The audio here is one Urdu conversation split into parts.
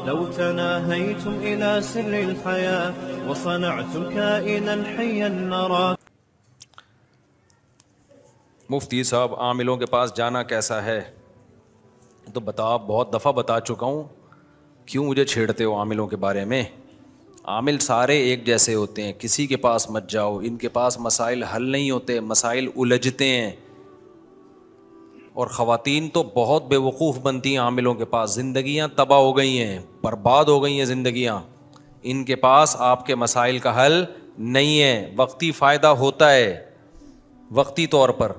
لو تناهيتم إلى سر الحياة وصنعتم كائنا حيا نرى. مفتی صاحب عاملوں کے پاس جانا کیسا ہے؟ تو بہت دفعہ بتا چکا ہوں، کیوں مجھے چھیڑتے ہو عاملوں کے بارے میں؟ عامل سارے ایک جیسے ہوتے ہیں، کسی کے پاس مت جاؤ، ان کے پاس مسائل حل نہیں ہوتے، مسائل الجھتے ہیں. اور خواتین تو بہت بے وقوف بنتی ہیں عاملوں کے پاس، زندگیاں تباہ ہو گئی ہیں، برباد ہو گئی ہیں زندگیاں. ان کے پاس آپ کے مسائل کا حل نہیں ہے. وقتی فائدہ ہوتا ہے، وقتی طور پر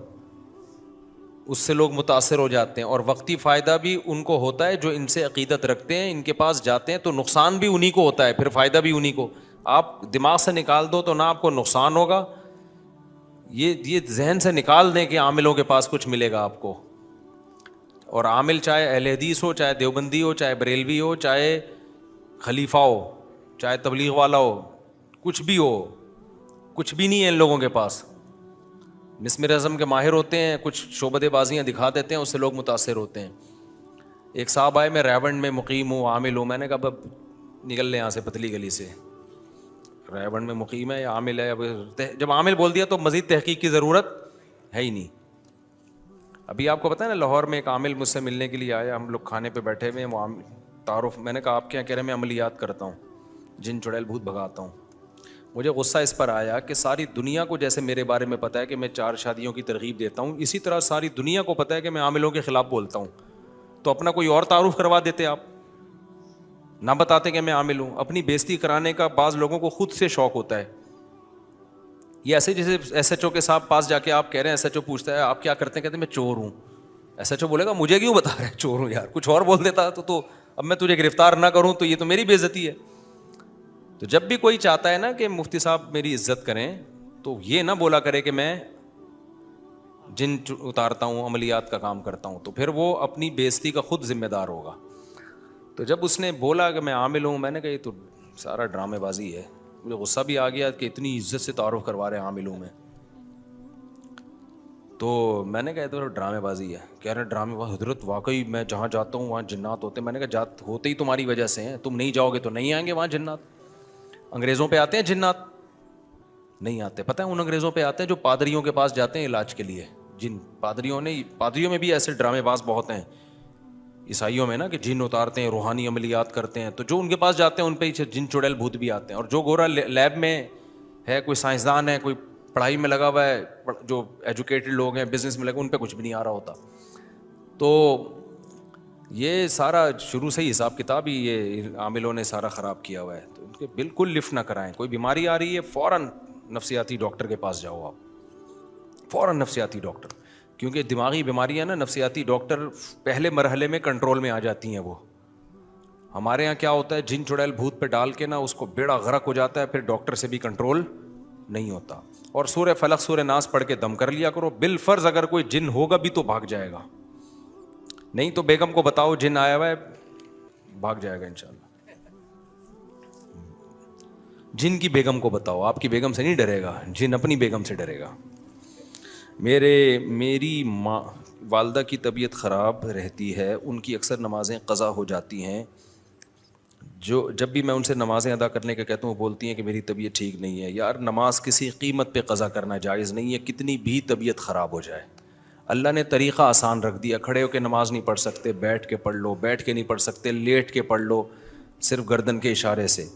اس سے لوگ متاثر ہو جاتے ہیں، اور وقتی فائدہ بھی ان کو ہوتا ہے جو ان سے عقیدت رکھتے ہیں. ان کے پاس جاتے ہیں تو نقصان بھی انہی کو ہوتا ہے، پھر فائدہ بھی انہی کو. آپ دماغ سے نکال دو تو نہ آپ کو نقصان ہوگا، یہ ذہن سے نکال دیں کہ عاملوں کے پاس کچھ ملے گا آپ کو. اور عامل چاہے اہل حدیث ہو، چاہے دیوبندی ہو، چاہے بریلوی ہو، چاہے خلیفہ ہو، چاہے تبلیغ والا ہو، کچھ بھی ہو، کچھ بھی نہیں ہے ان لوگوں کے پاس. مسمر اعظم کے ماہر ہوتے ہیں، کچھ شعبدے بازیاں دکھا دیتے ہیں، اس سے لوگ متاثر ہوتے ہیں. ایک صاحب آئے، میں ریونڈ میں مقیم ہوں، عامل ہوں. میں نے کہا اب نکل لیں یہاں سے پتلی گلی سے، ریونڈ میں مقیم ہے یا عامل ہے؟ جب عامل بول دیا تو مزید تحقیق کی ضرورت ہے ہی نہیں. ابھی آپ کو پتہ ہے نا، لاہور میں ایک عامل مجھ سے ملنے کے لیے آیا، ہم لوگ کھانے پہ بیٹھے ہوئے ہیں، وہ تعارف. میں نے کہا آپ کیا کہہ رہے ہیں؟ میں عملیات کرتا ہوں، جن چڑیل بھوت بھگاتا ہوں. مجھے غصہ اس پر آیا کہ ساری دنیا کو جیسے میرے بارے میں پتہ ہے کہ میں 4 شادیوں کی ترغیب دیتا ہوں، اسی طرح ساری دنیا کو پتہ ہے کہ میں عاملوں کے خلاف بولتا ہوں. تو اپنا کوئی اور تعارف کروا دیتے، آپ نہ بتاتے کہ میں عامل ہوں. اپنی بےزتی کرانے کا بعض لوگوں کو خود سے شوق ہوتا ہے. یہ ایسے جیسے ایس ایچ او کے صاحب پاس جا کے آپ کہہ رہے ہیں، ایس ایچ او پوچھتا ہے آپ کیا کرتے ہیں، کہتے ہیں میں چور ہوں. ایس ایچ او بولے گا مجھے کیوں بتا رہے ہیں چور ہوں؟ یار کچھ اور بول دیتا تو اب میں تجھے گرفتار نہ کروں تو یہ تو میری بے عزتی ہے. تو جب بھی کوئی چاہتا ہے نا کہ مفتی صاحب میری عزت کریں، تو یہ نہ بولا کرے کہ میں جن اتارتا ہوں، عملیات کا کام کرتا ہوں، تو پھر وہ اپنی بے عزتی کا خود ذمہ دار ہوگا. تو جب اس نے بولا کہ میں عامل ہوں، میں نے کہا یہ تو سارا ڈرامے بازی ہے. مجھے غصہ بھی آ گیا کہ اتنی عزت سے تعارف کروا رہے ہیں عاملوں میں. تو میں نے کہا تو ڈرامے بازی ہے. کہہ رہے ڈرامے بازی حضرت، واقعی میں جہاں جاتا ہوں وہاں جنات ہوتے ہیں. میں نے کہا جات ہوتے ہی تمہاری وجہ سے ہیں، تم نہیں جاؤ گے تو نہیں آئیں گے وہاں جنات. انگریزوں پہ آتے ہیں جنات؟ نہیں آتے. پتہ ہے ان انگریزوں پہ آتے ہیں جو پادریوں کے پاس جاتے ہیں علاج کے لیے. جن پادریوں میں بھی ایسے ڈرامے باز بہت ہیں عیسائیوں میں نا، کہ جن اتارتے ہیں، روحانی عملیات کرتے ہیں. تو جو ان کے پاس جاتے ہیں ان پہ جن چڑیل بھوت بھی آتے ہیں. اور جو گورا لیب میں ہے، کوئی سائنسدان ہے، کوئی پڑھائی میں لگا ہوا ہے، جو ایجوکیٹڈ لوگ ہیں، بزنس میں لگے، ان پہ کچھ بھی نہیں آ رہا ہوتا. تو یہ سارا شروع سے ہی حساب کتاب ہی یہ عاملوں نے سارا خراب کیا ہوا ہے. تو ان کے بالکل لفٹ نہ کرائیں. کوئی بیماری آ رہی ہے فوراً نفسیاتی ڈاکٹر کے پاس جاؤ، آپ فوراً نفسیاتی ڈاکٹر. کیونکہ دماغی بیماریاں نا، نفسیاتی ڈاکٹر پہلے مرحلے میں کنٹرول میں آ جاتی ہیں. وہ ہمارے ہاں کیا ہوتا ہے، جن چڑیل بھوت پہ ڈال کے نا اس کو بیڑا غرق ہو جاتا ہے، پھر ڈاکٹر سے بھی کنٹرول نہیں ہوتا. اور سورہ فلق سورہ ناس پڑھ کے دم کر لیا کرو. بالفرض اگر کوئی جن ہوگا بھی تو بھاگ جائے گا، نہیں تو بیگم کو بتاؤ جن آیا ہوا ہے، بھاگ جائے گا انشاءاللہ. جن کی بیگم کو بتاؤ، آپ کی بیگم سے نہیں ڈرے گا، جن اپنی بیگم سے ڈرے گا. میری ماں والدہ کی طبیعت خراب رہتی ہے، ان کی اکثر نمازیں قضا ہو جاتی ہیں. جب بھی میں ان سے نمازیں ادا کرنے کا کہتا ہوں، وہ بولتی ہیں کہ میری طبیعت ٹھیک نہیں ہے. یار نماز کسی قیمت پہ قضا کرنا جائز نہیں ہے، کتنی بھی طبیعت خراب ہو جائے. اللہ نے طریقہ آسان رکھ دیا. کھڑے ہو کے نماز نہیں پڑھ سکتے، بیٹھ کے پڑھ لو. بیٹھ کے نہیں پڑھ سکتے، لیٹ کے پڑھ لو، صرف گردن کے اشارے سے.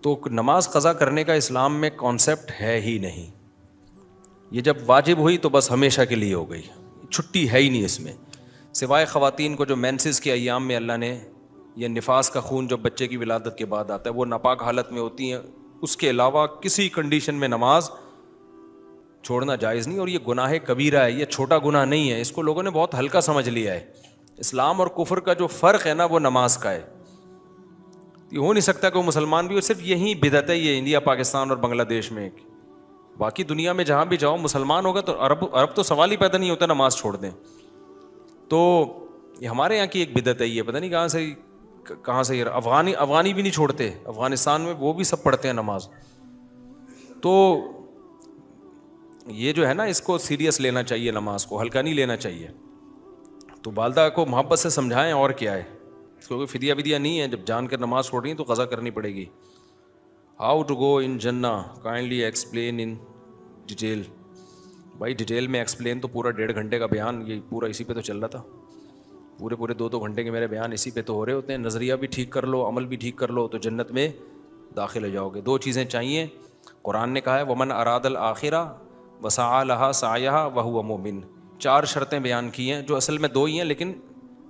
تو نماز قضا کرنے کا اسلام میں کانسیپٹ ہے ہی نہیں. یہ جب واجب ہوئی تو بس ہمیشہ کے لیے ہو گئی، چھٹی ہے ہی نہیں اس میں. سوائے خواتین کو جو مینسز کے ایام میں اللہ نے، یہ نفاس کا خون جو بچے کی ولادت کے بعد آتا ہے، وہ ناپاک حالت میں ہوتی ہیں، اس کے علاوہ کسی کنڈیشن میں نماز چھوڑنا جائز نہیں. اور یہ گناہ کبیرہ ہے، یہ چھوٹا گناہ نہیں ہے. اس کو لوگوں نے بہت ہلکا سمجھ لیا ہے. اسلام اور کفر کا جو فرق ہے نا، وہ نماز کا ہے. یہ ہو نہیں سکتا کہ وہ مسلمان بھی ہو. صرف یہی بدعت ہے یہ انڈیا، پاکستان اور بنگلہ دیش میں. باقی دنیا میں جہاں بھی جاؤ مسلمان ہوگا تو عرب تو سوال ہی پیدا نہیں ہوتا نماز چھوڑ دیں. تو یہ ہمارے یہاں کی ایک بدعت ہے، یہ پتہ نہیں کہاں سے افغانی بھی نہیں چھوڑتے. افغانستان میں وہ بھی سب پڑھتے ہیں نماز. تو یہ جو ہے نا، اس کو سیریس لینا چاہیے، نماز کو ہلکا نہیں لینا چاہیے. تو والدہ کو محبت سے سمجھائیں، اور کیا ہے. کیونکہ فدیہ ودیہ نہیں ہے, جب جان کر نماز پڑھ رہی ہیں تو قضا کرنی پڑے گی. ہاؤ ٹو گو ان جنہ کائنڈلی ایکسپلین ان ڈیٹیل. بھائی ڈیٹیل میں ایکسپلین تو پورا 1.5 گھنٹے کا بیان یہ پورا اسی پہ تو چل رہا تھا. پورے 2 گھنٹے کے میرے بیان اسی پہ تو ہو رہے ہوتے ہیں. نظریہ بھی ٹھیک کر لو, عمل بھی ٹھیک کر لو تو جنت میں داخل ہو جاؤ گے. 2 چیزیں چاہیے. قرآن نے کہا ہے ومن اراد الآخرہ وسعی لہا سعیہا وہو مؤمن. 4 شرطیں بیان کی ہیں جو اصل میں 2 ہی ہیں, لیکن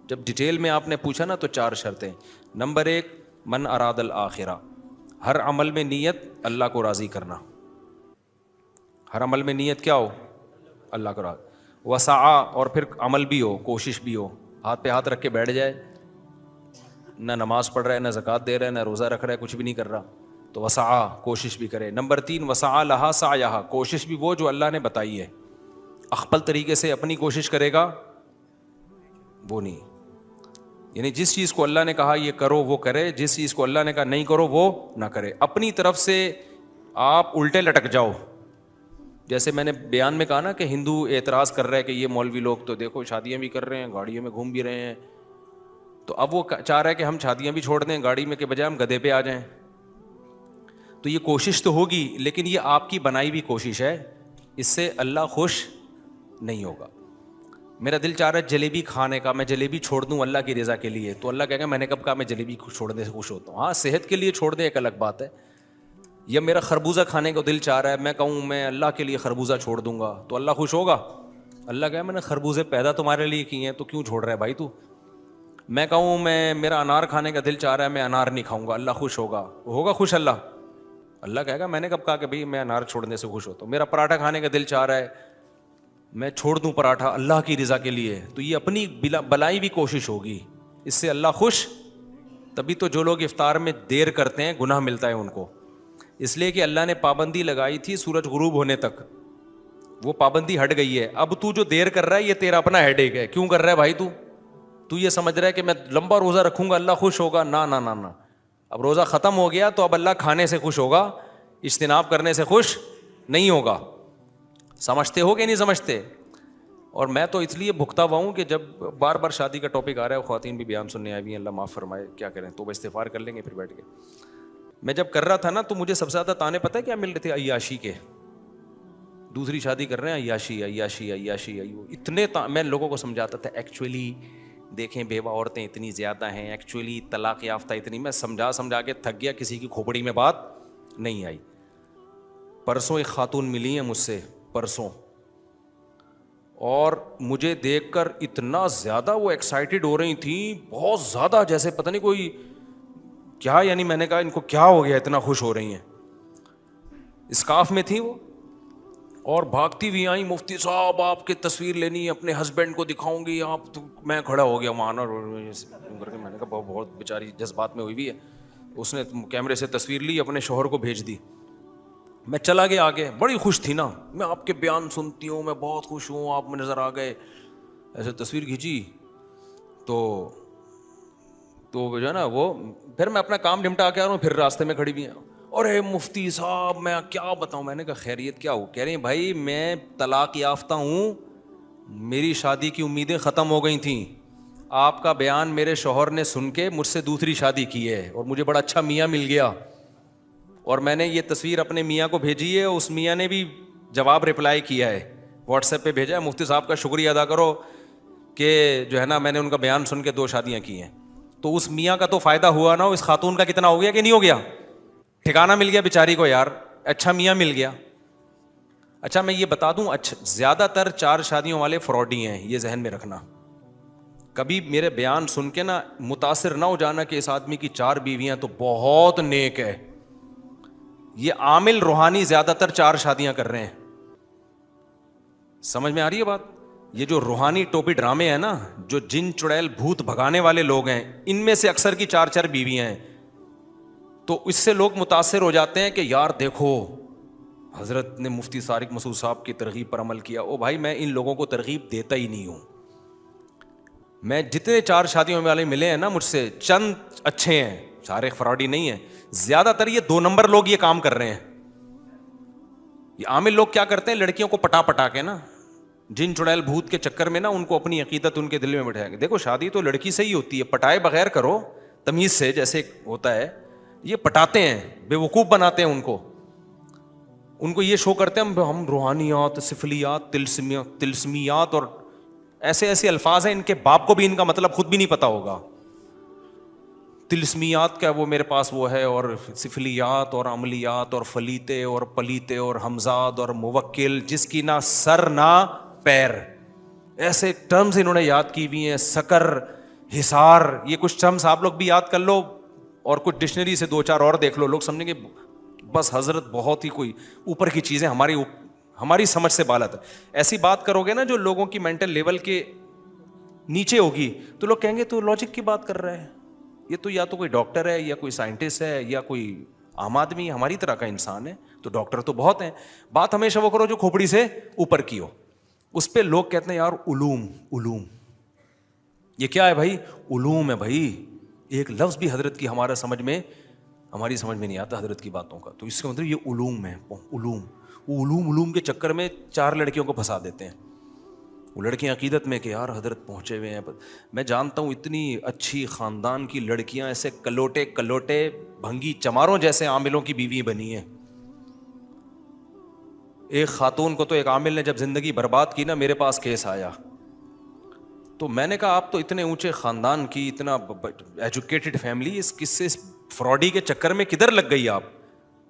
جب ڈیٹیل میں آپ نے پوچھا نا تو 4 شرطیں. نمبر 1 من اراد الآخرہ, ہر عمل میں نیت اللہ کو راضی کرنا. ہر عمل میں نیت کیا ہو؟ اللہ کو راضی. وسعی, اور پھر عمل بھی ہو, کوشش بھی ہو. ہاتھ پہ ہاتھ رکھ کے بیٹھ جائے, نہ نماز پڑھ رہا ہے, نہ زکوٰۃ دے رہا ہے, نہ روزہ رکھ رہا ہے, کچھ بھی نہیں کر رہا, تو وسعی, کوشش بھی کرے. نمبر 3 وسعی لہا سعیہا, کوشش بھی وہ جو اللہ نے بتائی ہے. اخپل طریقے سے اپنی کوشش کرے گا وہ نہیں, یعنی جس چیز کو اللہ نے کہا یہ کرو وہ کرے, جس چیز کو اللہ نے کہا نہیں کرو وہ نہ کرے. اپنی طرف سے آپ الٹے لٹک جاؤ. جیسے میں نے بیان میں کہا نا کہ ہندو اعتراض کر رہا ہے کہ یہ مولوی لوگ تو دیکھو شادیاں بھی کر رہے ہیں, گاڑیوں میں گھوم بھی رہے ہیں, تو اب وہ چاہ رہا ہے کہ ہم شادیاں بھی چھوڑ دیں, گاڑی میں کے بجائے ہم گدھے پہ آ جائیں. تو یہ کوشش تو ہوگی, لیکن یہ آپ کی بنائی ہوئی کوشش ہے, اس سے اللہ خوش نہیں ہوگا. میرا دل چاہ رہا ہے جلیبی کھانے کا, میں جلیبی چھوڑ دوں اللہ کی رضا کے لیے, تو اللہ کہے گا میں نے کب کہا میں جلیبی چھوڑنے سے خوش ہوتا ہوں. ہاں صحت کے لیے چھوڑ دیں ایک الگ بات ہے. یا میرا خربوزہ کھانے کا دل چاہ رہا ہے, میں کہوں میں اللہ کے لیے خربوزہ چھوڑ دوں گا, تو اللہ خوش ہوگا؟ اللہ کہے میں نے خربوزے پیدا تمہارے لیے کیے ہیں, تو کیوں چھوڑ رہا ہے بھائی تو. میں کہوں میرا انار کھانے کا دل چاہ رہا ہے, میں انار نہیں کھاؤں گا, اللہ خوش ہوگا؟ ہوگا خوش اللہ؟ اللہ کہے گا میں نے کب کہا کہ بھائی میں انار چھوڑنے سے خوش ہوتا ہوں. میرا پراٹھا کھانے کا دل چاہ رہا ہے, میں چھوڑ دوں پراٹھا اللہ کی رضا کے لیے, تو یہ اپنی بلائی بھی کوشش ہوگی, اس سے اللہ خوش. تبھی تو جو لوگ افطار میں دیر کرتے ہیں گناہ ملتا ہے ان کو, اس لیے کہ اللہ نے پابندی لگائی تھی سورج غروب ہونے تک, وہ پابندی ہٹ گئی ہے. اب تو جو دیر کر رہا ہے یہ تیرا اپنا ہیڈ ایک ہے. کیوں کر رہا ہے بھائی تو یہ سمجھ رہا ہے کہ میں لمبا روزہ رکھوں گا اللہ خوش ہوگا؟ نہ نہ نہ نہ. اب روزہ ختم ہو گیا تو اب اللہ کھانے سے خوش ہوگا, اجتناب کرنے سے خوش نہیں ہوگا. سمجھتے ہو کہ نہیں سمجھتے؟ اور میں تو اس لیے بھگتا ہوا ہوں کہ جب بار بار شادی کا ٹاپک آ رہا ہے, خواتین بھی بیان سننے آئی ہوئی ہیں, اللہ معاف فرمائے, کیا کریں, تو استغفار کر لیں گے پھر بیٹھ کے. میں جب کر رہا تھا نا تو مجھے سب سے زیادہ تانے پتہ ہے کیا مل رہے تھے؟ عیاشی کے. دوسری شادی کر رہے ہیں, عیاشی عیاشی عیاشی. اتنے میں لوگوں کو سمجھاتا تھا ایکچولی دیکھیں بیوہ عورتیں اتنی زیادہ ہیں, ایکچولی طلاق یافتہ اتنی. میں سمجھا کے تھک گیا, کسی کی کھوپڑی میں بات نہیں آئی. پرسوں ایک خاتون ملی ہیں مجھ سے, پرسوں, اور مجھے دیکھ کر اتنا زیادہ وہ ایکسائٹیڈ ہو رہی تھیں, بہت زیادہ, جیسے پتہ نہیں کوئی کیا, یعنی میں نے کہا ان کو کیا ہو گیا اتنا خوش ہو رہی ہیں. اسکارف میں تھی وہ, اور بھاگتی ہوئی آئیں, مفتی صاحب آپ کی تصویر لینی ہے, اپنے ہسبینڈ کو دکھاؤں گی آپ تو. میں کھڑا ہو گیا وہاں کر کے, میں نے کہا بہت بیچاری جذبات میں ہوئی ہوئی ہے. اس نے کیمرے سے تصویر لی, اپنے شوہر کو بھیج دی. میں چلا گیا آگے, بڑی خوش تھی نا, میں آپ کے بیان سنتی ہوں, میں بہت خوش ہوں, آپ میں نظر آ گئے. ایسے تصویر کھینچی تو جو ہے نا وہ, پھر میں اپنا کام نمٹا کے آ رہا ہوں, پھر راستے میں کھڑی بھی ہیں, ارے مفتی صاحب میں کیا بتاؤں. میں نے کہا خیریت کیا ہو؟ کہہ رہی ہیں بھائی میں طلاق یافتہ ہوں, میری شادی کی امیدیں ختم ہو گئی تھیں, آپ کا بیان میرے شوہر نے سن کے مجھ سے دوسری شادی کی ہے, اور مجھے بڑا اچھا میاں مل گیا, اور میں نے یہ تصویر اپنے میاں کو بھیجی ہے, اس میاں نے بھی جواب رپلائی کیا ہے, واٹس ایپ پہ بھیجا ہے, مفتی صاحب کا شکریہ ادا کرو کہ جو ہے نا میں نے ان کا بیان سن کے 2 شادیاں کی ہیں. تو اس میاں کا تو فائدہ ہوا نا, اس خاتون کا کتنا ہو گیا کہ نہیں ہو گیا؟ ٹھکانہ مل گیا بیچاری کو یار, اچھا میاں مل گیا. اچھا میں یہ بتا دوں, زیادہ تر 4 شادیوں والے فراڈی ہیں, یہ ذہن میں رکھنا. کبھی میرے بیان سن کے نا متاثر نہ ہو جانا کہ اس آدمی کی 4 بیویاں تو بہت نیک ہے. یہ عامل روحانی زیادہ تر 4 شادیاں کر رہے ہیں. سمجھ میں آ رہی ہے بات؟ یہ جو روحانی ٹوپی ڈرامے ہیں نا, جو جن چڑیل بھوت بھگانے والے لوگ ہیں, ان میں سے اکثر کی 4 بیویاں ہیں. تو اس سے لوگ متاثر ہو جاتے ہیں کہ یار دیکھو حضرت نے مفتی طارق مسعود صاحب کی ترغیب پر عمل کیا. او بھائی میں ان لوگوں کو ترغیب دیتا ہی نہیں ہوں. میں جتنے 4 شادیوں والے ملے ہیں نا مجھ سے, چند اچھے ہیں, سارے فراڈی نہیں ہیں, زیادہ تر یہ 2 نمبر لوگ یہ کام کر رہے ہیں. یہ عامل لوگ کیا کرتے ہیں, لڑکیوں کو پٹا کے نا جن چڑیل بھوت کے چکر میں نا ان کو اپنی عقیدت ان کے دل میں بٹھائیں گے. دیکھو شادی تو لڑکی سے ہی ہوتی ہے, پٹائے بغیر کرو تمیز سے, جیسے ہوتا ہے. یہ پٹاتے ہیں, بے وقوف بناتے ہیں ان کو یہ شو کرتے ہیں ہم روحانیات, سفلیات, تلسمیات اور ایسے ایسے الفاظ ہیں, ان کے باپ کو بھی ان کا مطلب خود بھی نہیں پتا ہوگا. تلسمیات کا وہ میرے پاس وہ ہے, اور سفلیات اور عملیات اور فلیتے اور پلیتے اور ہمزاد اور موکل, جس کی نہ سر نہ پیر, ایسے ٹرمز انہوں نے یاد کی ہوئی ہیں. سکر, حصار, یہ کچھ ٹرمز آپ لوگ بھی یاد کر لو اور کچھ ڈکشنری سے 2-4 اور دیکھ لو. لوگ سمجھیں گے بس حضرت بہت ہی کوئی اوپر کی چیزیں ہماری سمجھ سے بالات ہے. ایسی بات کرو گے نا جو لوگوں کی مینٹل لیول کے نیچے ہوگی تو لوگ کہیں گے تو لاجک کی بات کر رہے ہیں, یہ تو یا تو کوئی ڈاکٹر ہے یا کوئی سائنٹسٹ ہے یا کوئی عام آدمی ہماری طرح کا انسان ہے. تو ڈاکٹر تو بہت ہیں. بات ہمیشہ وہ کرو جو کھوپڑی سے اوپر کی ہو. اس پہ لوگ کہتے ہیں یار علوم, یہ کیا ہے بھائی؟ علوم ہے بھائی. ایک لفظ بھی حضرت کی ہماری سمجھ میں نہیں آتا حضرت کی باتوں کا, تو اس کا مطلب یہ علوم ہے. علوم کے چکر میں 4 لڑکیوں کو پھنسا دیتے ہیں. وہ لڑکیاں عقیدت میں کہ یار حضرت پہنچے ہوئے ہیں. میں جانتا ہوں اتنی اچھی خاندان کی لڑکیاں ایسے کلوٹے بھنگی چماروں جیسے عاملوں کی بیوی بنی ہیں. ایک خاتون کو تو ایک عامل نے جب زندگی برباد کی نا, میرے پاس کیس آیا, تو میں نے کہا آپ تو اتنے اونچے خاندان کی, اتنا ایجوکیٹڈ فیملی, اس کس سے فراڈی کے چکر میں کدھر لگ گئی آپ؟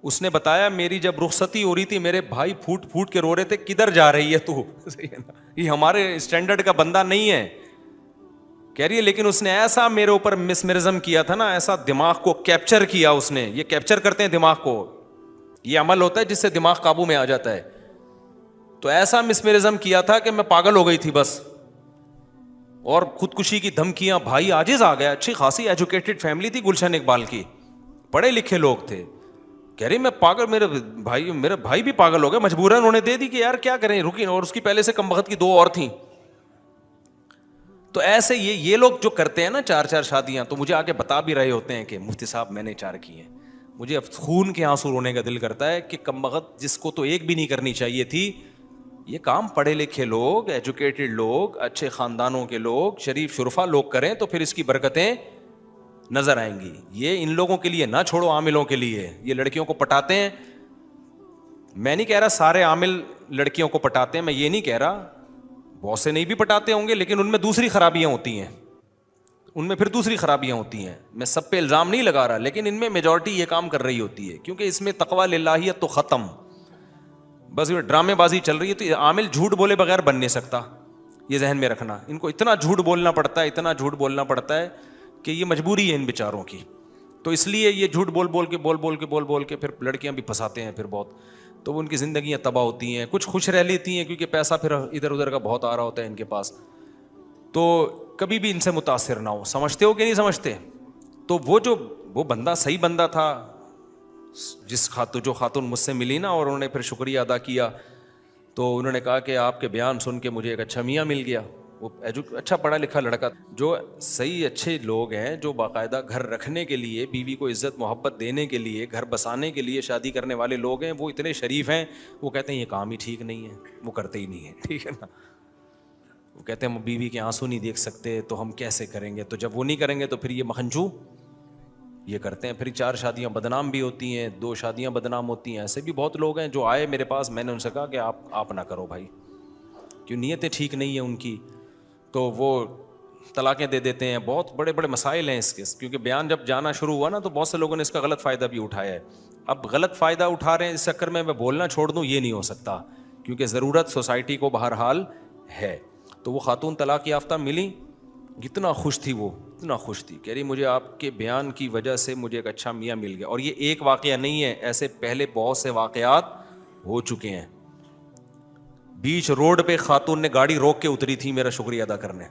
اس نے بتایا میری جب رخصتی ہو رہی تھی میرے بھائی پھوٹ کے رو رہے تھے, کدھر جا رہی ہے تو, یہ ہمارے اسٹینڈرڈ کا بندہ نہیں ہے. کہہ رہی ہے لیکن اس نے ایسا میرے اوپر مسمرزم کیا تھا نا, ایسا دماغ کو کیپچر کیا اس نے. یہ کیپچر کرتے ہیں دماغ کو, یہ عمل ہوتا ہے جس سے دماغ قابو میں آ جاتا ہے. تو ایسا مسمرزم کیا تھا کہ میں پاگل ہو گئی تھی بس, اور خودکشی کی دھمکیاں. بھائی عاجز آ گیا. اچھی خاصی ایجوکیٹڈ فیملی تھی گلشن اقبال کی, پڑھے لکھے لوگ تھے. کہہ رہی میں پاگل, میرے بھائی بھی پاگل ہو گئے, مجبوراً انہوں نے دے دی کہ یار کیا کریں, رکی. اور اس کی پہلے سے کم وقت کی 2 اور تھیں. تو ایسے یہ لوگ جو کرتے ہیں نا 4 شادیاں, تو مجھے آگے بتا بھی رہے ہوتے ہیں کہ مفتی صاحب میں نے 4 کی ہیں. مجھے اب خون کے آنسو رونے کا دل کرتا ہے کہ کم وقت جس کو تو ایک بھی نہیں کرنی چاہیے تھی. یہ کام پڑھے لکھے لوگ, ایجوکیٹڈ لوگ, اچھے خاندانوں کے لوگ, شریف شرفا لوگ کریں تو پھر اس کی برکتیں نظر آئیں گی. یہ ان لوگوں کے لیے نہ چھوڑو, عاملوں کے لیے. یہ لڑکیوں کو پٹاتے ہیں. میں نہیں کہہ رہا سارے عامل لڑکیوں کو پٹاتے ہیں, میں یہ نہیں کہہ رہا, بہت سے نہیں بھی پٹاتے ہوں گے, لیکن ان میں دوسری خرابیاں ہوتی ہیں. میں سب پہ الزام نہیں لگا رہا, لیکن ان میں میجورٹی یہ کام کر رہی ہوتی ہے, کیونکہ اس میں تقویٰ للہیت تو ختم, بس یہ ڈرامے بازی چل رہی ہے. تو یہ عامل جھوٹ بولے بغیر بن نہیں سکتا, یہ ذہن میں رکھنا. ان کو اتنا جھوٹ بولنا پڑتا ہے کہ یہ مجبوری ہے ان بیچاروں کی. تو اس لیے یہ جھوٹ بول کے پھر لڑکیاں بھی پھنساتے ہیں پھر بہت. تو وہ ان کی زندگیاں تباہ ہوتی ہیں. کچھ خوش رہ لیتی ہیں کیونکہ پیسہ پھر ادھر ادھر کا بہت آ رہا ہوتا ہے ان کے پاس. تو کبھی بھی ان سے متاثر نہ ہو. سمجھتے ہو کہ نہیں سمجھتے؟ تو وہ بندہ صحیح بندہ تھا, جو خاتون مجھ سے ملی نا, اور انہوں نے پھر شکریہ ادا کیا. تو انہوں نے کہا کہ آپ کے بیان سن کے مجھے ایک اچھا میاں مل گیا. وہ اچھا پڑھا لکھا لڑکا. جو صحیح اچھے لوگ ہیں, جو باقاعدہ گھر رکھنے کے لیے, بیوی کو عزت محبت دینے کے لیے, گھر بسانے کے لیے شادی کرنے والے لوگ ہیں, وہ اتنے شریف ہیں. وہ کہتے ہیں یہ کام ہی ٹھیک نہیں ہے, وہ کرتے ہی نہیں ہیں. ٹھیک ہے نا. وہ کہتے ہیں ہم بیوی کے آنسو نہیں دیکھ سکتے تو ہم کیسے کریں گے. تو جب وہ نہیں کریں گے تو پھر یہ مکھنچو یہ کرتے ہیں. پھر 4 شادیاں بدنام بھی ہوتی ہیں, 2 شادیاں بدنام ہوتی ہیں. ایسے بھی بہت لوگ ہیں جو آئے میرے پاس, میں نے ان سے کہا کہ آپ نہ کرو بھائی, کیوں نیتیں ٹھیک نہیں ہیں ان کی. تو وہ طلاقیں دے دیتے ہیں. بہت بڑے بڑے مسائل ہیں اس کے, کیونکہ بیان جب جانا شروع ہوا نا تو بہت سے لوگوں نے اس کا غلط فائدہ بھی اٹھایا ہے. اب غلط فائدہ اٹھا رہے ہیں, اس چکر میں بولنا چھوڑ دوں یہ نہیں ہو سکتا, کیونکہ ضرورت سوسائٹی کو بہرحال ہے. تو وہ خاتون طلاق یافتہ ملی, اتنا خوش تھی, کہہ رہی مجھے آپ کے بیان کی وجہ سے مجھے ایک اچھا میاں مل گیا. اور یہ ایک واقعہ نہیں ہے, ایسے پہلے بہت سے واقعات ہو چکے ہیں. بیچ روڈ پہ خاتون نے گاڑی روک کے اتری تھی میرا شکریہ ادا کرنے.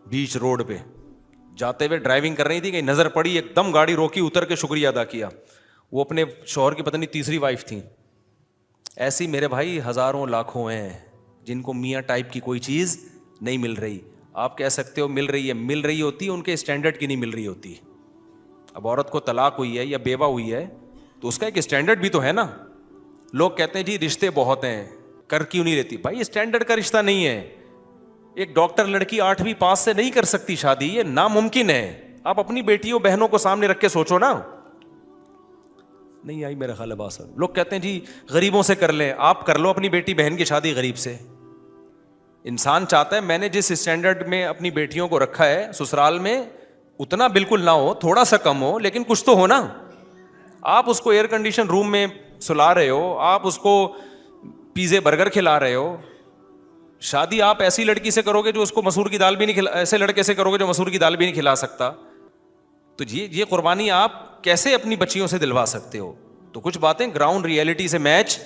بیچ روڈ پہ جاتے ہوئے ڈرائیونگ کر رہی تھی, کہ نظر پڑی, ایک دم گاڑی روکی, اتر کے شکریہ ادا کیا. وہ اپنے شوہر کی پتہ نہیں تیسری وائف تھیں. ایسی میرے بھائی ہزاروں لاکھوں ہیں جن کو میاں ٹائپ کی کوئی چیز نہیں مل رہی. آپ کہہ سکتے ہو مل رہی ہوتی, ان کے اسٹینڈرڈ کی نہیں مل رہی ہوتی. اب عورت کو طلاق ہوئی ہے یا بیوہ ہوئی ہے تو اس کا ایک اسٹینڈرڈ بھی تو ہے نا. لوگ کہتے ہیں جی رشتے بہت ہیں, کر کیوں نہیں لیتی؟ بھائی اسٹینڈرڈ کا رشتہ نہیں ہے. ایک ڈاکٹر لڑکی 8ویں پاس سے نہیں کر سکتی شادی, یہ ناممکن ہے. آپ اپنی بیٹیوں بہنوں کو سامنے رکھ کے سوچو نا. نہیں آئی میرا خیال ہے بات. لوگ کہتے ہیں جی غریبوں سے کر لیں, آپ کر لو اپنی بیٹی بہن کی شادی غریب سے. انسان چاہتا ہے میں نے جس اسٹینڈرڈ میں اپنی بیٹیوں کو رکھا ہے سسرال میں, اتنا بالکل نہ ہو, تھوڑا سا کم ہو, لیکن کچھ تو ہو نا. آپ اس کو ایئر کنڈیشن روم میں سلا رہے ہو, آپ اس کو پیزے برگر کھلا رہے ہو. شادی آپ ایسی لڑکی سے کرو گے جو اس کو مسور کی دال بھی نہیں کھلا, ایسے لڑکے سے کرو گے جو مسور کی دال بھی نہیں کھلا سکتا. تو یہ قربانی آپ کیسے اپنی بچیوں سے دلوا سکتے ہو؟ تو کچھ باتیں گراؤنڈ ریئلٹی سے میچ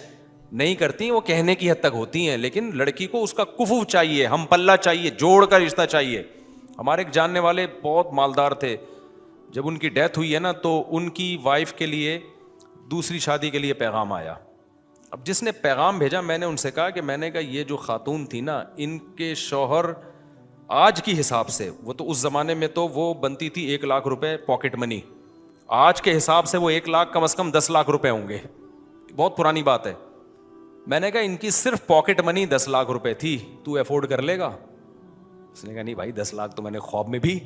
نہیں کرتی, وہ کہنے کی حد تک ہوتی ہیں. لیکن لڑکی کو اس کا کفو چاہیے, ہم پلہ چاہیے, جوڑ کا رشتہ چاہیے. ہمارے ایک جاننے والے بہت مالدار تھے, جب ان کی ڈیتھ ہوئی ہے نا تو ان کی وائف کے لیے دوسری شادی کے لیے پیغام آیا. اب جس نے پیغام بھیجا, میں نے ان سے کہا کہ میں نے کہا یہ جو خاتون تھی نا, ان کے شوہر آج کی حساب سے, وہ تو اس زمانے میں تو وہ بنتی تھی 1 لاکھ روپے پاکٹ منی, آج کے حساب سے وہ 1 لاکھ کم از کم 10 لاکھ روپے ہوں گے. بہت پرانی بات ہے. میں نے کہا ان کی صرف پاکٹ منی 10 لاکھ روپے تھی, تو افورڈ کر لے گا؟ اس نے کہا نہیں بھائی 10 لاکھ تو میں نے خواب میں بھی.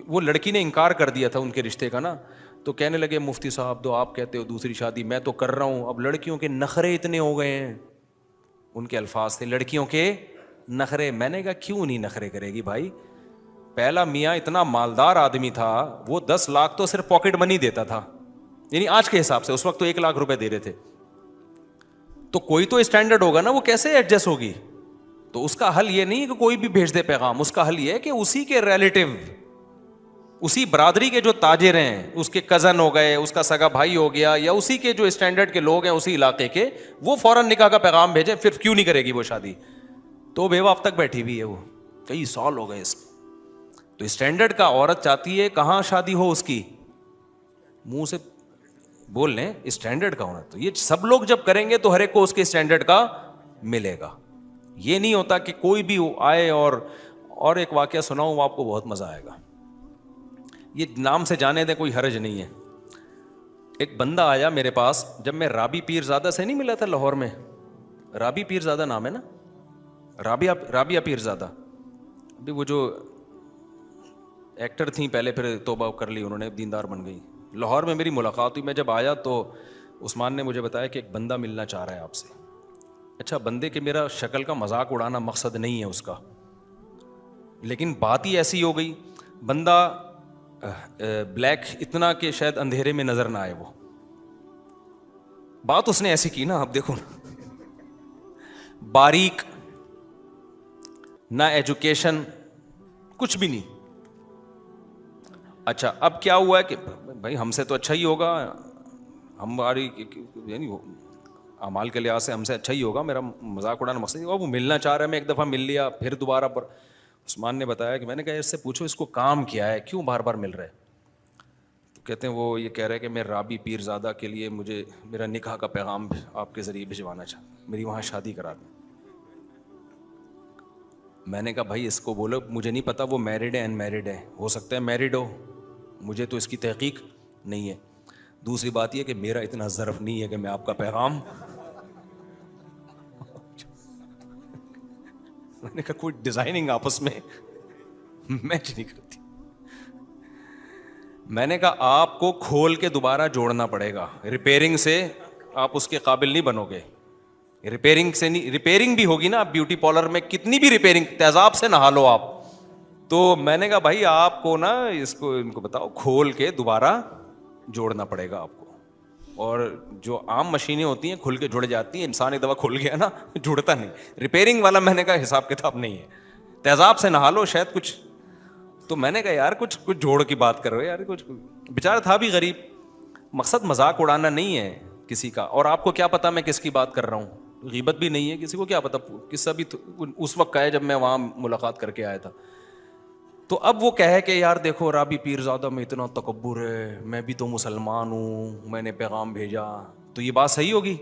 وہ لڑکی نے انکار کر دیا تھا ان کے رشتے کا نا. تو کہنے لگے مفتی صاحب تو آپ کہتے ہو دوسری شادی, میں تو کر رہا ہوں. اب لڑکیوں کے نخرے اتنے ہو گئے ہیں, ان کے الفاظ تھے لڑکیوں کے نخرے. میں نے کہا کیوں نہیں نخرے کرے گی بھائی؟ پہلا میاں اتنا مالدار آدمی تھا, وہ 10 لاکھ تو صرف پاکٹ منی دیتا تھا, یعنی آج کے حساب سے. اس وقت تو 1 لاکھ روپے دے رہے تھے. تو کوئی تو اسٹینڈرڈ ہوگا نا, وہ کیسے ایڈجسٹ ہوگی؟ تو اس کا حل یہ نہیں ہے کہ کوئی بھی بھیج دے پیغام, اس کا حل یہ ہے کہ اسی کے ریلیٹو, اسی برادری کے جو تاجر ہیں, اس کے کزن ہو گئے, اس کا سگا بھائی ہو گیا, یا اسی کے جو اسٹینڈرڈ کے لوگ ہیں اسی علاقے کے, وہ فوراً نکاح کا پیغام بھیجیں. پھر کیوں نہیں کرے گی وہ شادی؟ تو بیوہ اب تک بیٹھی ہوئی ہے, وہ کئی سال ہو گئے اس. تو اسٹینڈرڈ کا عورت چاہتی ہے کہاں شادی ہو اس کی, منہ سے بول لیں اسٹینڈرڈ کا ہونا. تو یہ سب لوگ جب کریں گے تو ہر ایک کو اس کے اسٹینڈرڈ کا ملے گا. یہ نہیں ہوتا کہ کوئی بھی آئے. اور ایک واقعہ سناؤں, وہ آپ کو بہت مزہ آئے گا. یہ نام سے جانے دیں, کوئی حرج نہیں ہے. ایک بندہ آیا میرے پاس, جب میں رابی پیر زادہ سے نہیں ملا تھا لاہور میں, رابی پیر زادہ نام ہے نا, رابعہ پیر زادہ. ابھی وہ جو ایکٹر تھیں پہلے, پھر توبہ کر لی انہوں نے, دیندار بن گئی. لاہور میں میری ملاقات ہوئی. میں جب آیا تو عثمان نے مجھے بتایا کہ ایک بندہ ملنا چاہ رہا ہے آپ سے. اچھا, بندے کے میرا شکل کا مذاق اڑانا مقصد نہیں ہے اس کا, لیکن بات ہی ایسی ہو گئی. بندہ بلیک اتنا کہ شاید اندھیرے میں نظر نہ آئے. وہ بات اس نے ایسی کی نا, اب دیکھو باریک, نہ ایجوکیشن, کچھ بھی نہیں. اچھا اب کیا ہوا ہے کہ بھائی ہم سے تو اچھا ہی ہوگا, ہماری یعنی اعمال کے لحاظ سے ہم سے اچھا ہی ہوگا, میرا مذاق اڑانا مقصد. وہ ملنا چاہ رہا ہے, میں ایک دفعہ مل لیا, پھر دوبارہ پر. عثمان نے بتایا کہ میں نے کہا اس سے پوچھو اس کو کام کیا ہے, کیوں بار بار مل رہا ہے؟ تو کہتے ہیں وہ یہ کہہ رہے کہ میں رابی پیر زادہ کے لیے مجھے میرا نکاح کا پیغام آپ کے ذریعے بھجوانا چاہتا, میری وہاں شادی کرا دیں. میں نے کہا بھائی اس کو بولو, مجھے نہیں پتا وہ میرڈ ہے ان میرڈ ہے, ہو سکتا ہے میرڈ ہو, مجھے تو اس کی تحقیق نہیں ہے. دوسری بات یہ کہ میرا اتنا ظرف نہیں ہے کہ میں آپ کا پیغام میں نے کہا کوئی ڈیزائننگ آپس میں میچ نہیں کرتی. میں نے کہا آپ کو کھول کے دوبارہ جوڑنا پڑے گا, ریپیئرنگ سے آپ اس کے قابل نہیں بنو گے. ریپیئرنگ سے نہیں, ریپیئرنگ بھی ہوگی نا, بیوٹی پارلر میں کتنی بھی ریپیئرنگ, تیزاب سے نہا لو آپ. تو میں نے کہا بھائی آپ کو نا اس کو ان کو بتاؤ کھول کے دوبارہ جوڑنا پڑے گا آپ کو. اور جو عام مشینیں ہوتی ہیں کھل کے جڑ جاتی ہیں, انسان ایک دفعہ کھل گیا نا جڑتا نہیں. ریپیئرنگ والا میں نے کہا حساب کتاب نہیں ہے, تیزاب سے نہا لو شاید کچھ. تو میں نے کہا یار کچھ جوڑ کی بات کر رہے ہو یار, کچھ بیچارہ تھا بھی غریب. مقصد مذاق اڑانا نہیں ہے کسی کا. اور آپ کو کیا پتا میں کس کی بات کر رہا ہوں, غیبت بھی نہیں ہے, کسی کو کیا پتا قصہ بھی اس وقت کا ہے جب میں وہاں ملاقات کر کے آیا تھا. تو اب وہ کہے کہ یار دیکھو رابی پیر زادہ میں اتنا تکبر ہے, میں بھی تو مسلمان ہوں, میں نے پیغام بھیجا, تو یہ بات صحیح ہوگی؟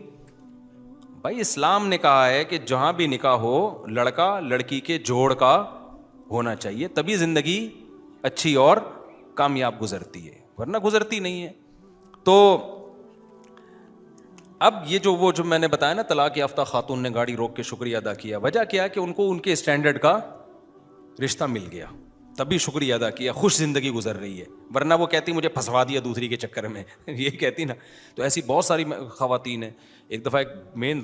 بھائی اسلام نے کہا ہے کہ جہاں بھی نکاح ہو لڑکا لڑکی کے جوڑ کا ہونا چاہیے, تبھی زندگی اچھی اور کامیاب گزرتی ہے, ورنہ گزرتی نہیں ہے. تو اب یہ جو میں نے بتایا نا طلاق یافتہ خاتون نے گاڑی روک کے شکریہ ادا کیا, وجہ کیا ہے کہ ان کو ان کے اسٹینڈرڈ کا رشتہ مل گیا, تبھی شکریہ ادا کیا, خوش زندگی گزر رہی ہے. ورنہ وہ کہتی مجھے پھنسوا دیا دوسری کے چکر میں, یہ کہتی نا. تو ایسی بہت ساری خواتین ہیں. ایک دفعہ ایک مین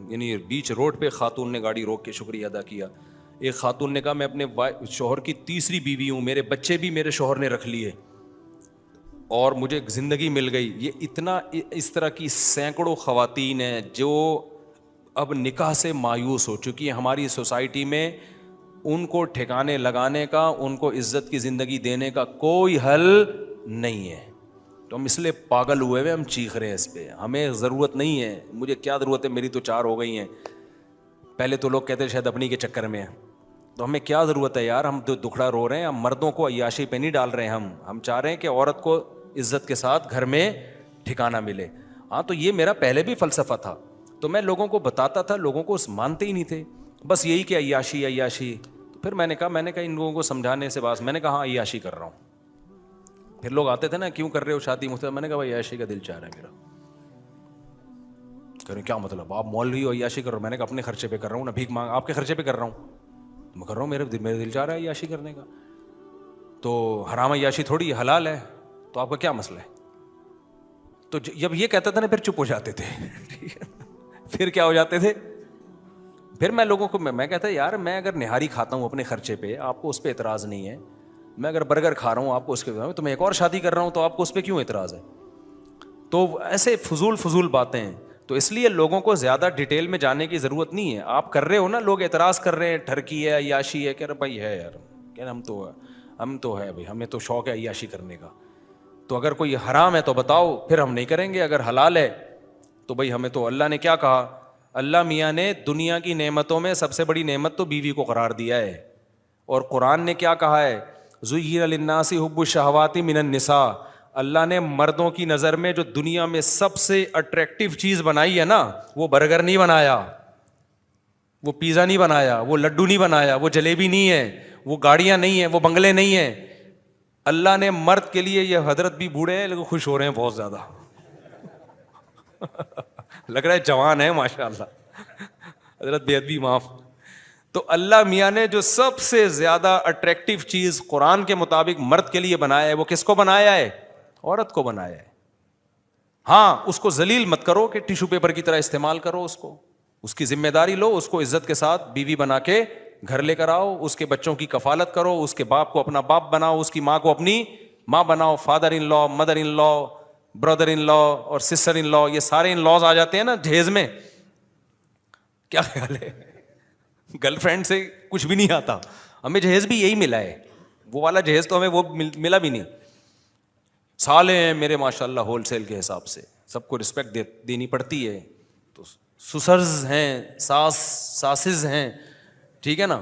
یعنی بیچ روڈ پہ خاتون نے گاڑی روک کے شکریہ ادا کیا. ایک خاتون نے کہا میں اپنے شوہر کی تیسری بیوی ہوں, میرے بچے بھی میرے شوہر نے رکھ لیے اور مجھے زندگی مل گئی. یہ اتنا اس طرح کی سینکڑوں خواتین ہیں جو اب نکاح سے مایوس ہو چکی ہیں ہماری سوسائٹی میں. ان کو ٹھکانے لگانے کا, ان کو عزت کی زندگی دینے کا کوئی حل نہیں ہے. تو ہم اس لیے پاگل ہوئے ہوئے ہم چیخ رہے ہیں اس پہ. ہمیں ضرورت نہیں ہے, مجھے کیا ضرورت ہے, میری تو 4 ہو گئی ہیں. پہلے تو لوگ کہتے ہیں شاید اپنی کے چکر میں ہیں, تو ہمیں کیا ضرورت ہے یار, ہم تو دکھڑا رو رہے ہیں. ہم مردوں کو عیاشی پہ نہیں ڈال رہے ہیں, ہم چاہ رہے ہیں کہ عورت کو عزت کے ساتھ گھر میں ٹھکانہ ملے. ہاں تو یہ میرا پہلے بھی فلسفہ تھا, تو میں لوگوں کو بتاتا تھا, لوگوں کو مانتے ہی نہیں تھے, بس یہی کہ عیاشی عیاشی. تو پھر میں نے کہا ان لوگوں کو سمجھانے سے بعد میں نے کہا ہاں عیاشی کر رہا ہوں. پھر لوگ آتے تھے نا, کیوں کر رہے ہو شادی مجھ سے, میں نے کہا بھائی عیاشی کا دل چاہ رہا ہے میرا. کہہ رہے کیا مطلب, آپ مولوی ہو عیاشی کر رہے ہو. میں نے کہا اپنے خرچے پہ کر رہا ہوں نا, بھیک مانگ آپ کے خرچے پہ کر رہا ہوں, میں کر رہا ہوں, میرے دل چاہ رہا ہے عیاشی کرنے کا. تو حرام عیاشی تھوڑی حلال ہے, تو آپ کا کیا مسئلہ ہے. تو جب یہ کہتا تھا نا پھر چپ ہو جاتے تھے. پھر کیا ہو جاتے تھے, پھر میں لوگوں کو میں کہتا یار میں اگر نہاری کھاتا ہوں اپنے خرچے پہ, آپ کو اس پہ اعتراض نہیں ہے. میں اگر برگر کھا رہا ہوں آپ کو اس کے, تو میں ایک اور شادی کر رہا ہوں تو آپ کو اس پہ کیوں اعتراض ہے. تو ایسے فضول باتیں ہیں. تو اس لیے لوگوں کو زیادہ ڈیٹیل میں جانے کی ضرورت نہیں ہے. آپ کر رہے ہو نا, لوگ اعتراض کر رہے ہیں ٹھرکی ہے عیاشی ہے, کہہ رہے بھائی ہے یار, کہہ رہے ہم تو ہے بھائی, ہمیں تو شوق ہے عیاشی کرنے کا. تو اگر کوئی حرام ہے تو بتاؤ, پھر ہم نہیں کریں گے. اگر حلال ہے تو بھائی ہمیں تو اللہ نے کیا کہا, اللہ میاں نے دنیا کی نعمتوں میں سب سے بڑی نعمت تو بیوی کو قرار دیا ہے. اور قرآن نے کیا کہا ہے, زُيِّنَ لِلنَّاسِ حُبُّ الشَّهَوَاتِ مِنَ النِّسَاءِ. اللہ نے مردوں کی نظر میں جو دنیا میں سب سے اٹریکٹیو چیز بنائی ہے نا, وہ برگر نہیں بنایا, وہ پیزا نہیں بنایا, وہ لڈو نہیں بنایا, وہ جلیبی نہیں ہے, وہ گاڑیاں نہیں ہیں, وہ بنگلے نہیں ہیں. اللہ نے مرد کے لیے, یہ حضرت بھی بوڑھے ہیں لیکن خوش ہو رہے ہیں بہت زیادہ. لگ رہا ہے جوان ہے ماشاء اللہ, حضرت بے ادبی معاف. تو اللہ میاں نے جو سب سے زیادہ اٹریکٹیو چیز قرآن کے مطابق مرد کے لیے بنایا ہے, وہ کس کو بنایا ہے, عورت کو بنایا ہے. ہاں اس کو ذلیل مت کرو کہ ٹیشو پیپر کی طرح استعمال کرو, اس کی ذمہ داری لو, اس کو عزت کے ساتھ بیوی بنا کے گھر لے کر آؤ, اس کے بچوں کی کفالت کرو, اس کے باپ کو اپنا باپ بناؤ, اس کی ماں کو اپنی ماں بناؤ. فادر ان لا, مدر ان لا, برادر ان لا اور سسٹر ان لا, یہ سارے ان لاز آ جاتے ہیں نا جہیز میں. کیا خیال ہے, گرل فرینڈ سے کچھ بھی نہیں آتا. ہمیں جہیز بھی یہی ملا ہے, وہ والا جہیز تو ہمیں وہ ملا بھی نہیں. سالے ہیں میرے ماشاء اللہ ہول سیل کے حساب سے, سب کو رسپیکٹ دینی پڑتی ہے. تو سسرز ہیں, ساسز ہیں, ٹھیک ہے نا.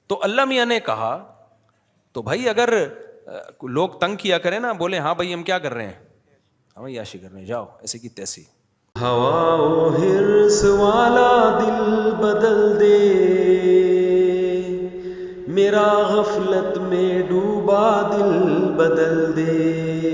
تو اللہ میاں نے کہا تو بھائی اگر لوگ تنگ کیا کریں نا, بولے ہاں بھائی ہم کیا کر رہے ہیں, ہم عیاشی کر رہے ہیں, جاؤ ایسے کی تیسی. ہوا و حرص والا دل بدل دے, میرا غفلت میں ڈوبا دل بدل دے.